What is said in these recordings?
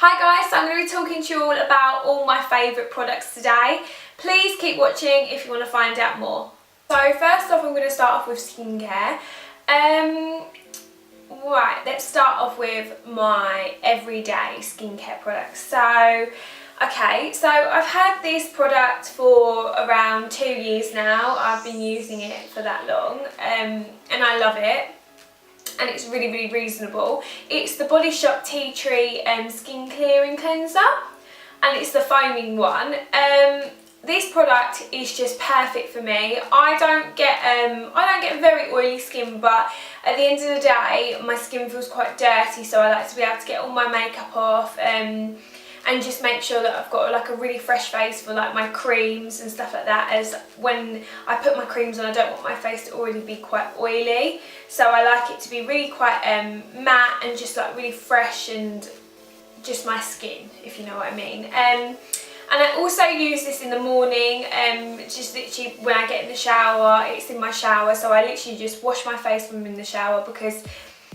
Hi guys, so I'm going to be talking to you all about all my favourite products today. Please keep watching if you want to find out more. So first off, I'm going to start off with skincare. Right, let's start off with my everyday skincare products. So I've had this product for around 2 years now. I've been using it for that long and I love it. And it's really reasonable. It's the Body Shop Tea Tree Skin Clearing Cleanser, and it's the foaming one. This product is just perfect for me. I don't get very oily skin, but at the end of the day, my skin feels quite dirty, so I like to be able to get all my makeup off and just make sure that I've got like a really fresh face for like my creams and stuff like that, as when I put my creams on I don't want my face to already be quite oily, so I like it to be really quite matte and just like really fresh and just my skin, if you know what I mean. And I also use this in the morning, just literally when I get in the shower. It's in my shower, so I literally just wash my face when I'm in the shower, because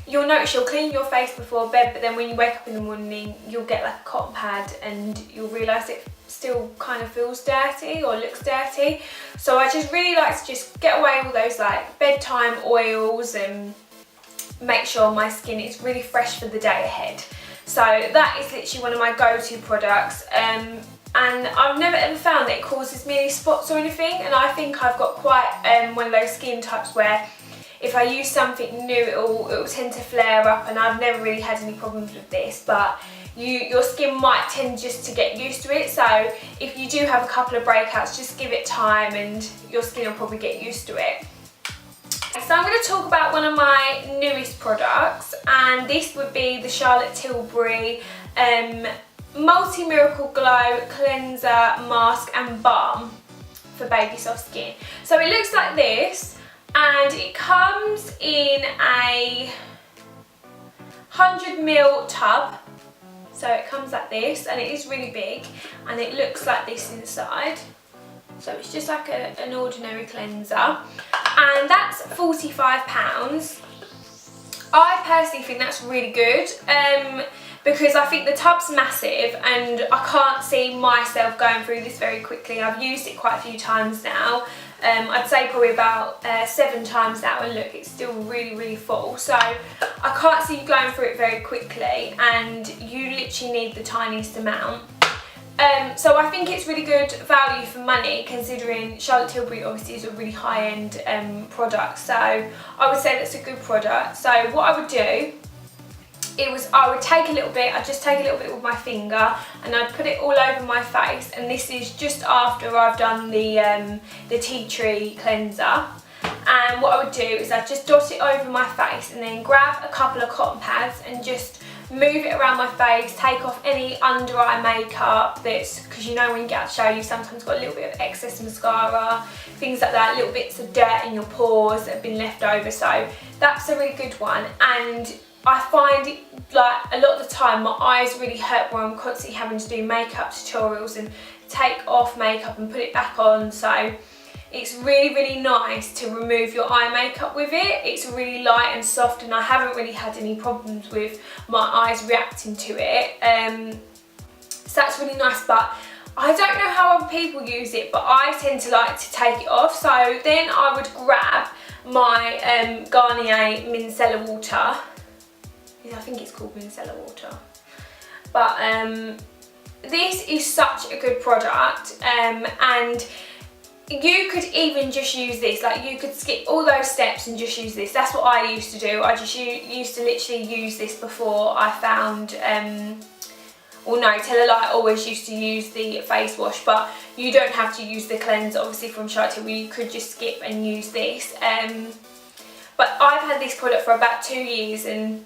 you'll notice you'll clean your face before bed, but then when you wake up in the morning you'll get like a cotton pad and you'll realise it still kind of feels dirty or looks dirty. So I just really like to just get away all those like bedtime oils and make sure my skin is really fresh for the day ahead. So that is literally one of my go-to products. And I've never ever found that it causes me any spots or anything, and I think I've got quite one of those skin types where if I use something new, it will tend to flare up, and I've never really had any problems with this, but your skin might tend just to get used to it. So if you do have a couple of breakouts, just give it time and your skin will probably get used to it. So I'm going to talk about one of my newest products, and this would be the Charlotte Tilbury Multi-Miracle Glow Cleanser Mask and Balm for baby soft skin. So it looks like this. And it comes in a 100ml tub, so it comes like this, and it is really big, and it looks like this inside. So it's just like an ordinary cleanser, and that's £45. I personally think that's really good, because I think the tub's massive and I can't see myself going through this very quickly. I've used it quite a few times now. I'd say probably about 7 times now, and look, it's still really full, so I can't see you going through it very quickly, and you literally need the tiniest amount. So I think it's really good value for money, considering Charlotte Tilbury obviously is a really high-end product, so I would say that's a good product. So what I would do, I would take a little bit, I'd just take a little bit with my finger and I'd put it all over my face, and this is just after I've done the tea tree cleanser. And what I would do is I'd just dot it over my face and then grab a couple of cotton pads and just move it around my face, take off any under eye makeup because you know when you get out to show you've sometimes got a little bit of excess mascara, things like that, little bits of dirt in your pores that have been left over, so that's a really good one. And I find it, like, a lot of the time my eyes really hurt when I'm constantly having to do makeup tutorials and take off makeup and put it back on, so it's really nice to remove your eye makeup with it. It's really light and soft, and I haven't really had any problems with my eyes reacting to it, so that's really nice. But I don't know how other people use it, but I tend to like to take it off. So then I would grab my Garnier Micellar water. I think it's called Micellar water, but this is such a good product, and you could even just use this, like you could skip all those steps and just use this. That's what I used to do. I just used to literally use this before I found, well no, tell a lie, I always used to use the face wash, but you don't have to use the cleanser obviously from Charlotte Tilbury, you could just skip and use this. But I've had this product for about 2 years, and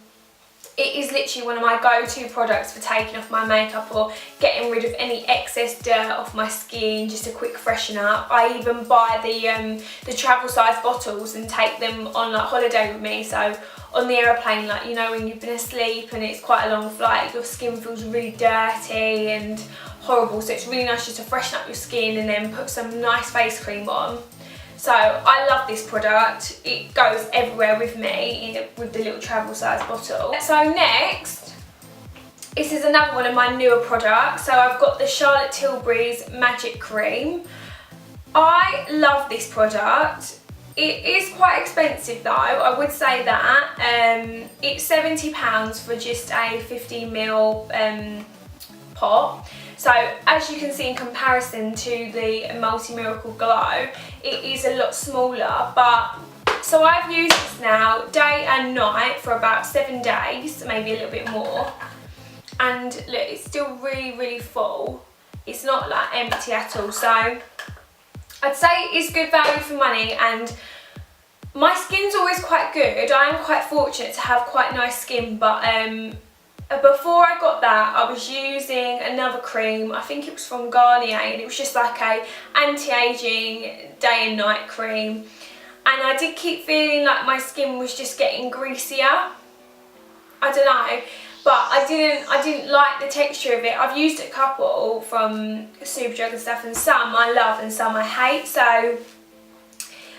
it is literally one of my go-to products for taking off my makeup or getting rid of any excess dirt off my skin, just a quick freshen up. I even buy the travel size bottles and take them on like holiday with me, so on the aeroplane, like, you know, when you've been asleep and it's quite a long flight, your skin feels really dirty and horrible, so it's really nice just to freshen up your skin and then put some nice face cream on. So I love this product. It goes everywhere with me with the little travel size bottle. So next This is another one of my newer products. So I've got the Charlotte Tilbury's Magic Cream. I love this product. It is quite expensive though, I would say that. It's £70 for just a 15ml pot. So as you can see, in comparison to the Multi Miracle Glow, it is a lot smaller. But so I've used this now day and night for about 7 days, maybe a little bit more. And look, it's still really, really full. It's not like empty at all. So I'd say it's good value for money, and my skin's always quite good. I am quite fortunate to have quite nice skin, but before I got that, I was using another cream. I think it was from Garnier, and it was just like a anti-aging day and night cream. And I did keep feeling like my skin was just getting greasier. I don't know, but I didn't like the texture of it. I've used a couple from Superdrug and stuff, and some I love and some I hate. So,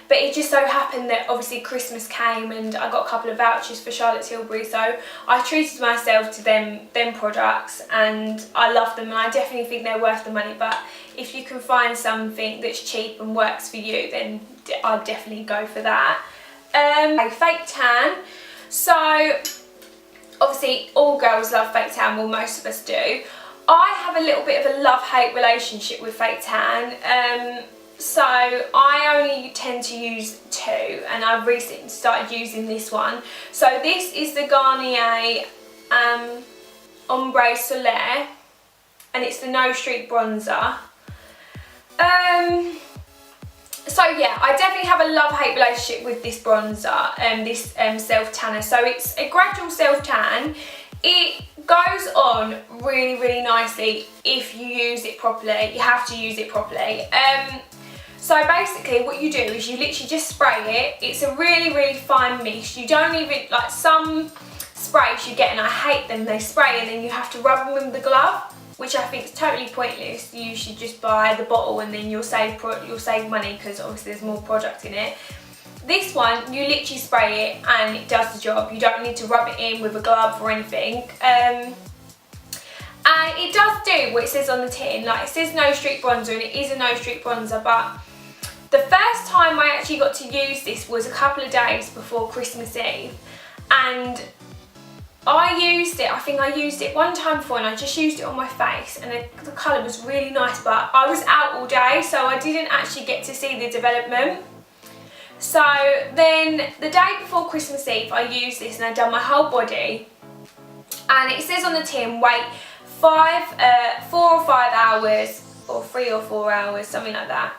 but it just so happened that obviously Christmas came and I got a couple of vouchers for Charlotte Tilbury, so I treated myself to them products, and I love them, and I definitely think they're worth the money. But if you can find something that's cheap and works for you, then I'd definitely go for that. Fake tan. So obviously all girls love fake tan, well most of us do. I have a little bit of a love-hate relationship with fake tan. So I only tend to use 2, and I've recently started using this one. So this is the Garnier Ombre Soliare, and it's the No Streak bronzer. So yeah, I definitely have a love-hate relationship with this bronzer, this self-tanner. So it's a Gradual self-tan. It goes on really, really nicely if you use it properly. You have to use it properly. So basically what you do is you literally just spray it. It's a really, really fine mist. You don't even, like some sprays you get, and I hate them, they spray and then you have to rub them with the glove, which I think is totally pointless. You should just buy the bottle and then you'll save money, because obviously there's more product in it. This one, you literally spray it and it does the job. You don't need to rub it in with a glove or anything. And it does do what it says on the tin. Like, it says No Streak bronzer, and it is a No Streak bronzer, but the first time I actually got to use this was a couple of days before Christmas Eve, and I used it, I think I used it one time before, and I just used it on my face, and the colour was really nice, but I was out all day, so I didn't actually get to see the development. So then the day before Christmas Eve I used this, and I'd done my whole body, and it says on the tin, wait 4 or 5 hours, or 3 or 4 hours, something like that.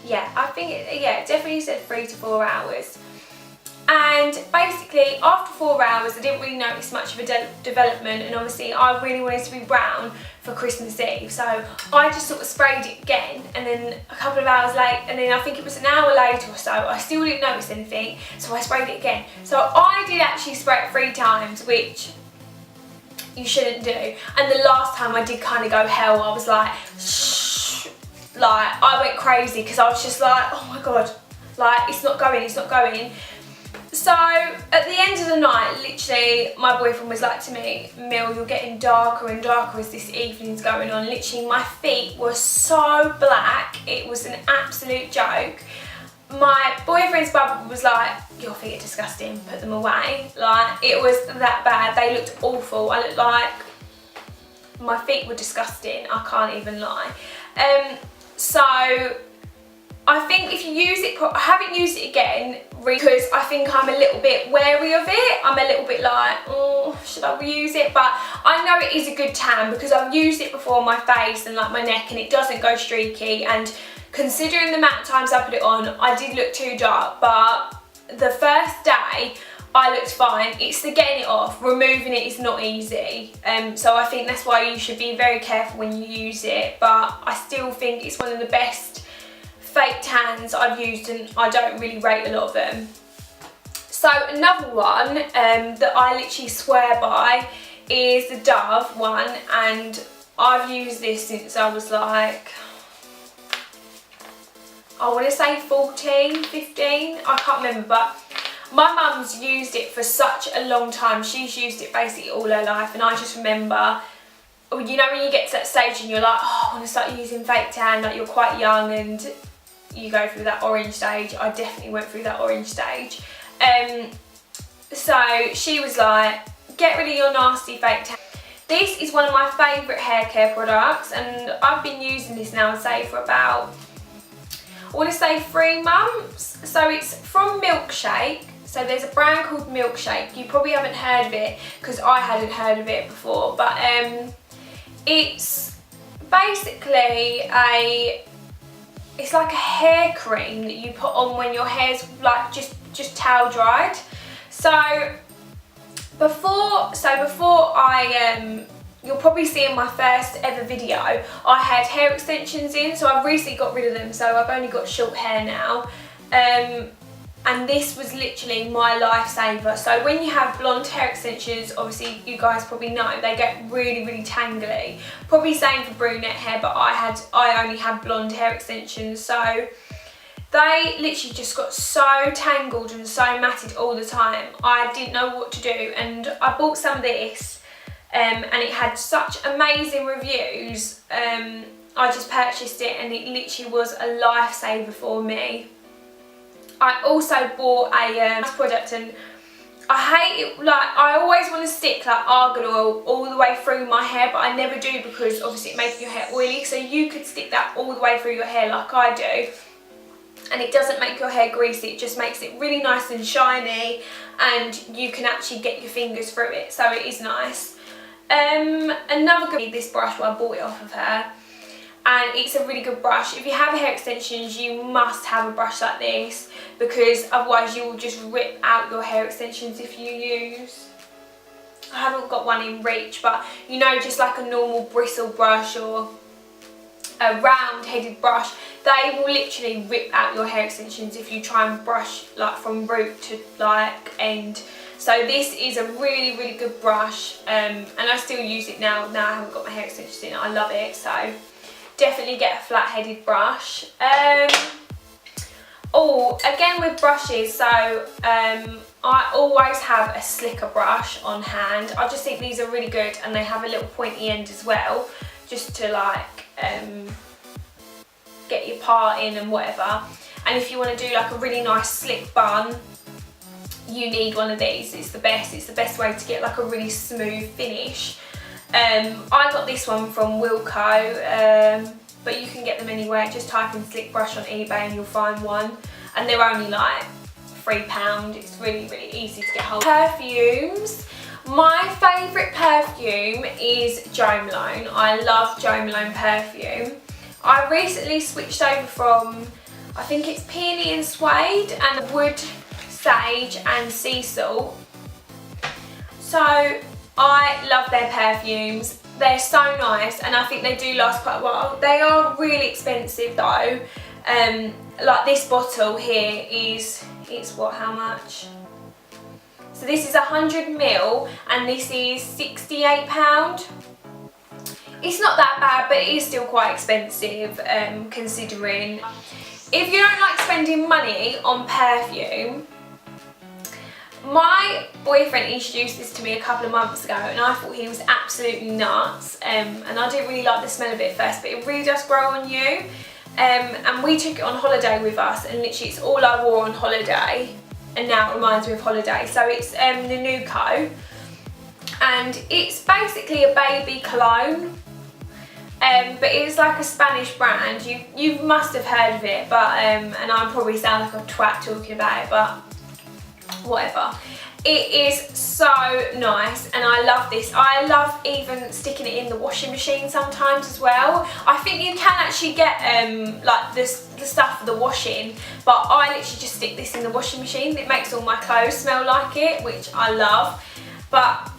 Yeah, I think it definitely said 3 to 4 hours. And basically after 4 hours I didn't really notice much of a development, and obviously I really wanted to be brown for Christmas Eve, so I just sort of sprayed it again, and then a couple of hours later, and then I think it was an hour later or so, I still didn't notice anything, so I sprayed it again. So I did actually spray it 3 times, which you shouldn't do. And the last time I did kind of go hell. I was like, shh. Like, I went crazy because I was just like, oh my god, like, it's not going, it's not going. So at the end of the night, literally, my boyfriend was like to me, Mil, you're getting darker and darker as this evening's going on. Literally, my feet were so black, it was an absolute joke. My boyfriend's brother was like, your feet are disgusting, put them away. Like, it was that bad. They looked awful. I looked like, my feet were disgusting, I can't even lie. So I think if you use it, I haven't used it again because I think I'm a little bit wary of it. I'm a little bit like, oh, should I reuse it? But I know it is a good tan because I've used it before on my face and like my neck, and it doesn't go streaky. And considering the amount of times I put it on, I did look too dark, but the first day I looked fine. It's the getting it off, removing it is not easy. So I think that's why you should be very careful when you use it, but I still think it's one of the best fake tans I've used, and I don't really rate a lot of them. So another one that I literally swear by is the Dove one, and I've used this since I was like, I want to say 14, 15, I can't remember, but My mum's used it for such a long time. She's used it basically all her life, and I just remember, you know, when you get to that stage and you're like, oh, I want to start using fake tan, like you're quite young and you go through that orange stage. I definitely went through that orange stage. So she was like, get rid of your nasty fake tan. This is one of my favourite hair care products, and I've been using this now, I'd say, for about, I want to say 3 months. So it's from Milkshake. So there's a brand called Milkshake. You probably haven't heard of it because I hadn't heard of it before, but it's basically it's like a hair cream that you put on when your hair's like just towel dried. So before I you'll probably see in my first ever video, I had hair extensions in, so I've recently got rid of them, so I've only got short hair now. And this was literally my lifesaver. So when you have blonde hair extensions, obviously you guys probably know, they get really, really tangly. Probably same for brunette hair, but I only had blonde hair extensions, so they literally just got so tangled and so matted all the time. I didn't know what to do, and I bought some of this, and it had such amazing reviews. I just purchased it, and it literally was a lifesaver for me. I also bought a product, and I hate it, like I always want to stick like argan oil all the way through my hair, but I never do because obviously it makes your hair oily. So you could stick that all the way through your hair like I do, and it doesn't make your hair greasy, it just makes it really nice and shiny, and you can actually get your fingers through it, so it is nice. Another good, this brush, well, I bought it off of her, and it's a really good brush. If you have hair extensions, you must have a brush like this, because otherwise you will just rip out your hair extensions if you use, I haven't got one in reach, but you know, just like a normal bristle brush or a round headed brush, they will literally rip out your hair extensions if you try and brush like from root to like end. So this is a really, really good brush, and I still use it now I haven't got my hair extensions in. I love it, so definitely get a flat headed brush. Oh, again with brushes, so I always have a slicker brush on hand. I just think these are really good, and they have a little pointy end as well, just to like get your part in and whatever. And if you want to do like a really nice slick bun, you need one of these. It's the best way to get like a really smooth finish. I got this one from Wilko, but you can get them anywhere. Just type in slick brush on eBay and you'll find one, and they're only like £3. It's really, really easy to get hold of. Perfumes. My favourite perfume is Jo Malone. I love Jo Malone perfume. I recently switched over from, I think it's peony and suede and wood, sage and sea salt. So I love their perfumes. They're so nice, and I think they do last quite a while. They are really expensive though. Like this bottle here is, it's what, how much? So this is 100ml and this is £68. It's not that bad, but it is still quite expensive considering. If you don't like spending money on perfume, my boyfriend introduced this to me a couple of months ago, and I thought he was absolutely nuts, and I didn't really like the smell of it at first, but it really does grow on you. And we took it on holiday with us, and literally it's all I wore on holiday, and now it reminds me of holiday. So it's Nenuco, and it's basically a baby cologne, but it's like a Spanish brand. You must have heard of it, but and I probably sound like a twat talking about it, but whatever. It is so nice, and I love this. I love even sticking it in the washing machine sometimes as well. I think you can actually get like the stuff for the washing, but I literally just stick this in the washing machine. It makes all my clothes smell like it, which I love. But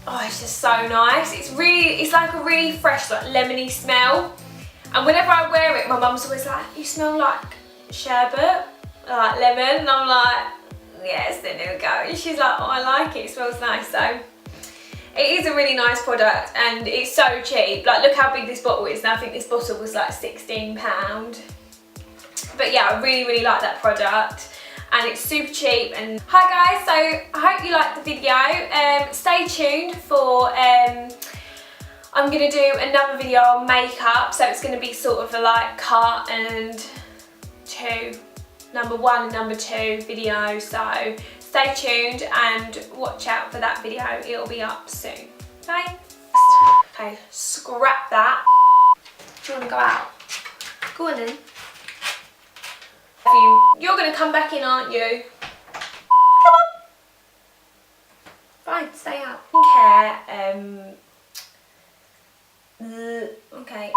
oh, it's just so nice. It's like a really fresh, like lemony smell. And whenever I wear it, my mum's always like, "You smell like sherbet, like lemon," and I'm like, yes, then there we go. And she's like, "Oh, I like it, it smells nice." So it is a really nice product, and it's so cheap. Like, look how big this bottle is, and I think this bottle was like £16. But yeah, I really, really like that product. and it's super cheap. And hi guys, so I hope you liked the video. Stay tuned for I'm going to do another video on makeup, so it's going to be sort of a like part and number 1 and number 2 video, so stay tuned and watch out for that video, it'll be up soon. Bye. Okay, scrap that. Do you want to go out? Go on then. You're going to come back in, aren't you? Come on. Fine, stay out. Okay. Okay.